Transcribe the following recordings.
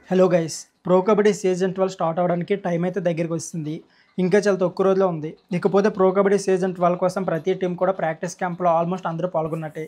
Hello guys, pro kabaddi season 12 start అవ్వడానికి time అయితే దగ్గరికి వస్తుంది. ఇంకా చాలా తక్కువ రోజులో ఉంది. ఇకపోతే ప్రో కబడ్డీ సీజన్ 12 కోసం ప్రతి టీం కూడా ప్రాక్టీస్ క్యాంప్లో ఆల్మోస్ట్ అందరూ పాల్గొన్నట్టే.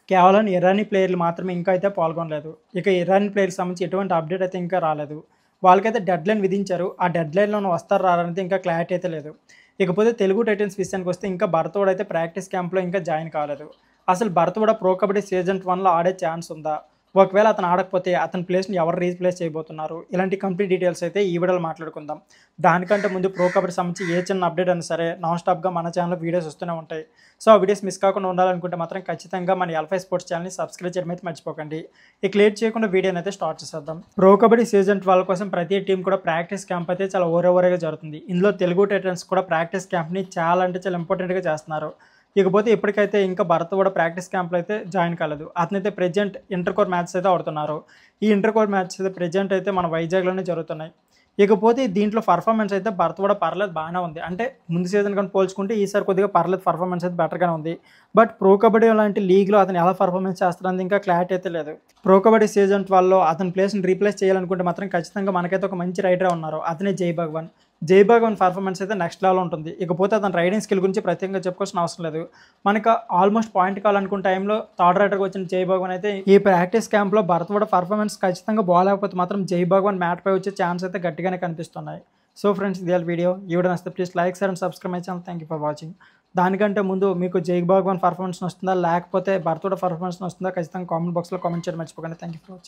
కేవలం ఇరానీ ప్లేయర్లు మాత్రమే ఇంకా అయితే పాల్గొనలేదు. ఇక ఇరానీ ప్లేయర్స్ సంబంధించి ఎటువంటి అప్డేట్ అయితే ఇంకా రాలేదు. వాళ్ళకైతే డెడ్ లైన్ విధించారు. ఆ డెడ్ లైన్లో వస్తారు రారనేది ఇంకా క్లారిటీ అయితే లేదు. ఇకపోతే తెలుగు టైటన్స్ విషయానికి వస్తే ఇంకా భరత్ అయితే ప్రాక్టీస్ క్యాంప్లో ఇంకా జాయిన్ కాలేదు. అసలు భరత్ ప్రో కబడ్డీ సీజన్ 1లో ఆడే ఛాన్స్ ఉందా? ఒకవేళ అతను ఆడకపోతే అతని ప్లేస్‌ని ఎవరు రీప్లేస్ చేయబోతున్నారు? ఇలాంటి కంప్లీట్ డీటెయిల్స్ అయితే ఈ వీడియోలో మాట్లాడుకుందాం. దానికంటే ముందు ప్రో కబడ్డీ సంబంధించి ఏ చిన్న అప్డేట్ అయినా సరే నాన్ స్టాప్‌గా మన ఛానెల్‌లో వీడియోస్ వస్తూనే ఉంటాయి. సో, ఆ వీడియోస్ మిస్ కాకుండా ఉండాలనుకుంటే మాత్రం ఖచ్చితంగా మన ఎల్5 స్పోర్ట్స్ ఛానెల్‌ని సబ్స్క్రైబ్ చేయడం అయితే మర్చిపోకండి. ఇక లేట్ చేయకుండా వీడియోని అయితే స్టార్ట్ చేసేద్దాం. ప్రో కబడ్డీ సీజన్ 12 కోసం ప్రతి టీం కూడా ప్రాక్టీస్ క్యాంప్ అయితే చాలా ఓవర్ జరుగుతుంది. ఇందులో తెలుగు టైటన్స్ కూడా ప్రాక్టీస్ క్యాంప్‌ని చాలా అంటే చాలా ఇంపార్టెంట్‌గా చేస్తున్నారు. ఇకపోతే ఇప్పటికైతే ఇంకా భరత్ కూడా ప్రాక్టీస్ క్యాంప్‌లో అయితే జాయిన్ కాలేదు. అతనైతే ప్రెజెంట్ ఇంటర్ కోర్ మ్యాచెస్ అయితే ఆడుతున్నారు. ఈ ఇంటర్ కోర్ మ్యాచెస్ అయితే ప్రెజెంట్ అయితే మన వైజాగ్‌లోనే జరుగుతున్నాయి. ఇకపోతే దీంట్లో పర్ఫార్మెన్స్ అయితే భరత్ కూడా పర్లేదు బాగానే ఉంది. అంటే ముందు సీజన్ కన్నా పోల్చుకుంటే ఈసారి కొద్దిగా పర్లేదు పర్ఫార్మెన్స్ అయితే బెటర్‌గానే ఉంది. బట్ ప్రో కబడ్డీ లాంటి లీగ్‌లో అతను ఎలా పర్ఫార్మెన్స్ చేస్తారనేది ఇంకా క్లారిటీ అయితే లేదు. ప్రో కబడ్డీ సీజన్ 12లో అతని ప్లేస్‌ని రీప్లేస్ చేయాలనుకుంటే మాత్రం ఖచ్చితంగా మనకైతే ఒక మంచి రైడరే ఉన్నారు. అతనే జై భగవాన్. జై భగవాన్ పర్ఫార్మెన్స్ అయితే నెక్స్ట్ లెవెల్ ఉంటుంది. ఇకపోతే అతని రైడింగ్ స్కిల్ గురించి ప్రత్యేకంగా చెప్పుకోవాల్సిన అవసరం లేదు. మనకు ఆల్మోస్ట్ పాయింట్ కావాలనుకున్న టైంలో థర్డ్ రైడర్‌గా వచ్చిన జై భగవాన్ అయితే ఈ ప్రాక్టీస్ క్యాంప్‌లో భరత్ కూడా పర్ఫార్మెన్స్ ఖచ్చితంగా బాగాలేకపోతే మాత్రం జై భగవాన్ మ్యాట్‌పై వచ్చే ఛాన్స్ అయితే గట్టిగానే కనిపిస్తున్నాయి. సో ఫ్రెండ్స్, ఇది వీడియో. ఈ వీడియో నచ్చితే please like, share and subscribe my channel. Thank you for watching. దానికంటే ముందు మీకు జై భగవాన్ పర్ఫార్మెన్స్ వస్తుందా, లేకపోతే భరత్ కూడా పర్ఫార్మెన్స్ వస్తుందా ఖచ్చితంగా కామెంట్ బాక్స్‌లో కామెంట్ చేయడం మర్చిపోకండి. Thank you for watching.